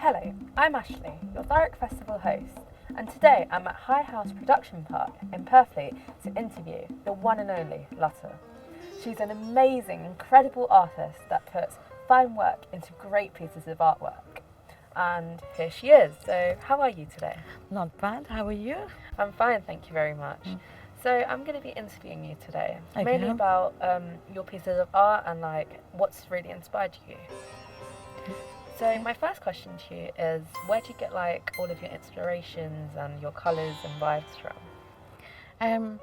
Hello, I'm Ashley, your Thurrock Festival host, and today I'm at High House Production Park in Purfleet to interview the one and only Lata. She's an amazing, incredible artist that puts fine work into great pieces of artwork. And here she is. So how are you today? Not bad. How are you? I'm fine, thank you very much. So I'm going to be interviewing you today, Okay. mainly about your pieces of art and what's really inspired you. So my first question to you is, where do you get all of your inspirations and your colours and vibes from?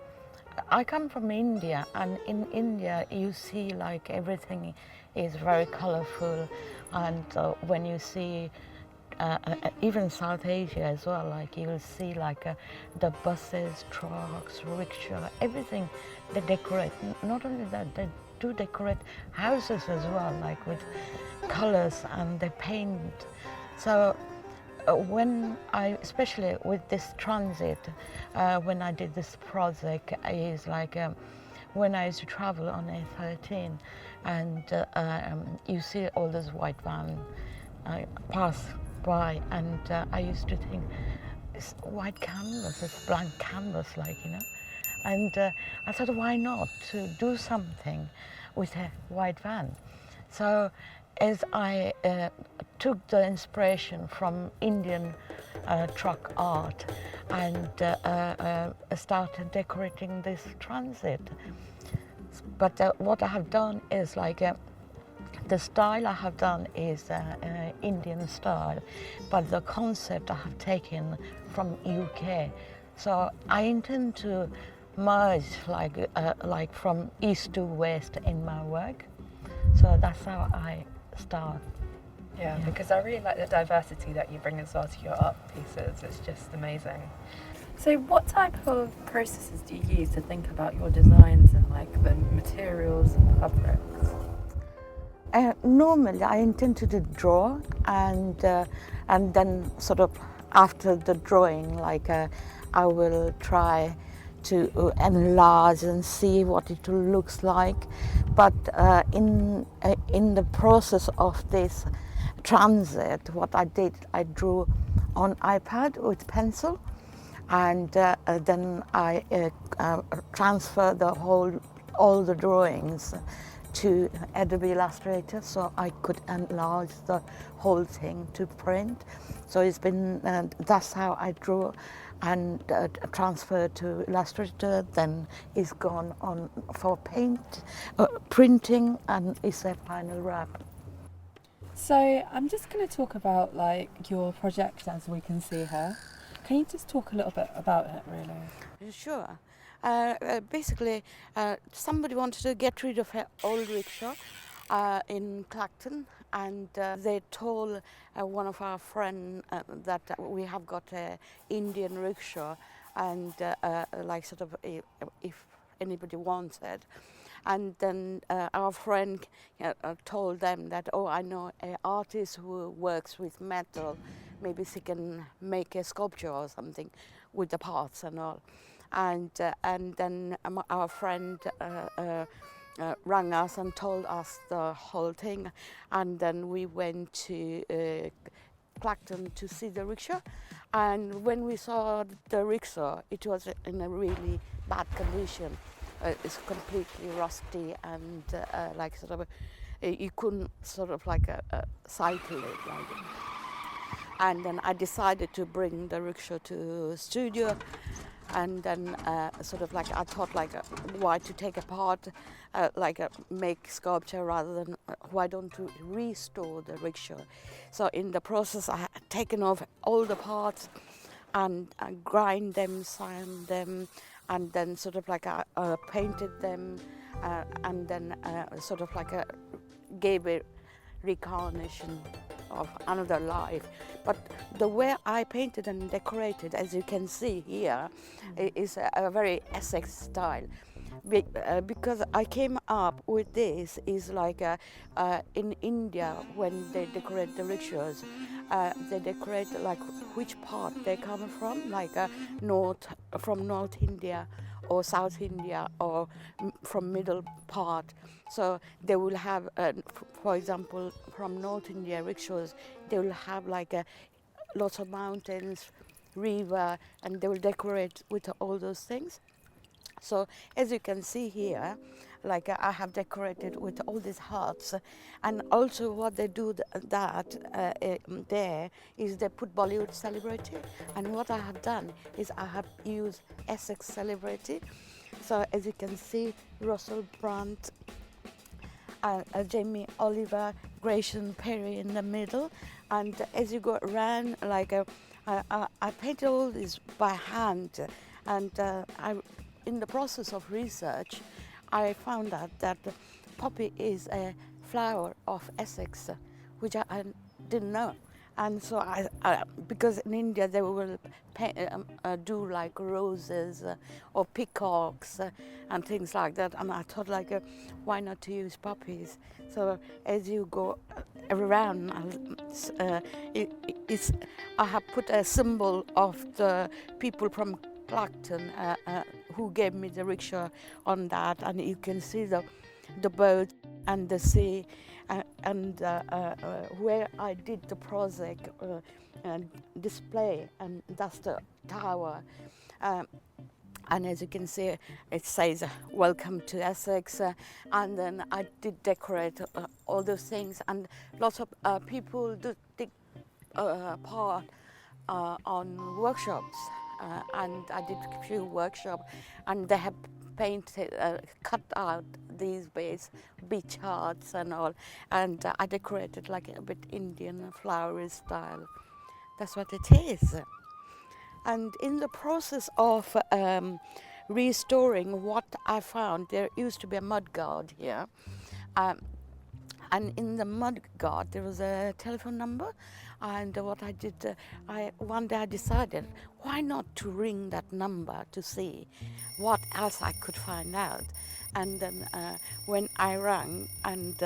I come from India, and in India you see everything is very colorful, and when you see even South Asia as well, you will see the buses, trucks, rickshaw, everything they decorate. Not only that, they do decorate houses as well, with colors, and they paint. So when I, especially with this transit, when I did this project, is when I used to travel on A13, and you see all those white vans pass by, and I used to think, it's white canvas, it's blank canvas, and I thought, why not to do something with a white van? So as I took the inspiration from Indian truck art and started decorating this transit. But what I have done is the style I have done is Indian style, but the concept I have taken from UK. So I intend to merge from east to west in my work. So that's how I start. Yeah, because I really like the diversity that you bring as well to your art pieces. It's just amazing. So what type of processes do you use to think about your designs and the materials and fabrics? Normally I intend to draw, and then sort of after the drawing, I will try to enlarge and see what it looks like. But in the process of this transit, what I did, I drew on iPad with pencil, and then I transferred all the drawings to Adobe Illustrator, so I could enlarge the whole thing to print. So it's been that's how I drew and transferred to Illustrator. Then it's gone on for printing, and it's a final wrap. So I'm just going to talk about your project as we can see here. Can you just talk a little bit about it, really? Sure. Basically, somebody wanted to get rid of her old rickshaw in Clacton, and they told one of our friends that we have got an Indian rickshaw, and if anybody wants it. And then our friend told them that, oh, I know an artist who works with metal, maybe she can make a sculpture or something with the parts and all. And then our friend rang us and told us the whole thing, and then we went to Clacton to see the rickshaw. And when we saw the rickshaw, it was in a really bad condition. It's completely rusty, and you couldn't cycle it. And then I decided to bring the rickshaw to studio, and then I thought why to take apart, make sculpture rather than why don't you restore the rickshaw. So in the process I had taken off all the parts and grind them, sand them, and then painted them, and then gave it recarnation of another life. But the way I painted and decorated, as you can see here, is a very Essex style. Because I came up with this is in India, when they decorate the rickshaws, they decorate which part they come from, from North India or South India or from middle part. So they will have, for example, from North India rickshaws, they will have like lots of mountains, river, and they will decorate with all those things. So as you can see here, like I have decorated with all these hearts, and also what they do there is they put Bollywood celebrity, and what I have done is I have used Essex celebrity. So as you can see, Russell Brand, Jamie Oliver, Grayson Perry in the middle, and as you go around, like I painted all this by hand, and in the process of research, I found out that poppy is a flower of Essex, which I didn't know. And so because in India they will do like roses or peacocks and things like that, and I thought like, why not to use poppies? So as you go around, I have put a symbol of the people from Clacton who gave me the rickshaw on that, and you can see the boat and the sea, and where I did the project display, and that's the tower. And as you can see, it says "Welcome to Essex," and then I did decorate all those things, and lots of people do take part on workshops, and I did a few workshops, and they have painted, cut out these beach hearts and all, and I decorated like a bit Indian flowery style. That's what it is. And in the process of restoring what I found, there used to be a mud guard here. And in the mud guard, there was a telephone number. And what I did, one day I decided, why not to ring that number to see what else I could find out. And then when I rang, and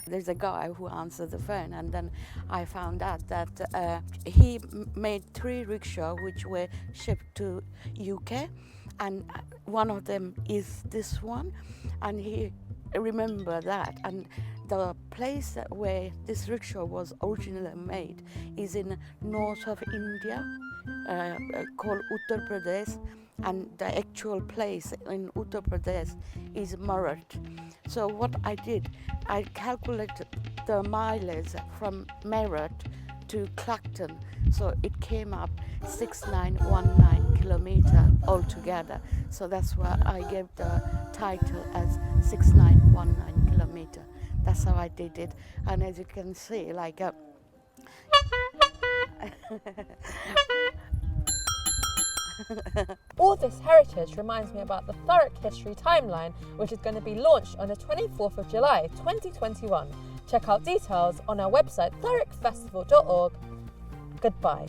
there's a guy who answered the phone, and then I found out that he made 3 rickshaws which were shipped to UK, and one of them is this one, and he remembered that. And the place where this rickshaw was originally made is in north of India, called Uttar Pradesh, and the actual place in Uttar Pradesh is Meerut. So what I did, I calculated the mileage from Meerut to Clacton, so it came up 6919 kilometer altogether. So that's why I gave the title as 6919 kilometer. That's how I did it, and as you can see, like All this heritage reminds me about the Thurrock History Timeline, which is going to be launched on the 24th of July 2021. Check out details on our website thurrockfestival.org. Goodbye.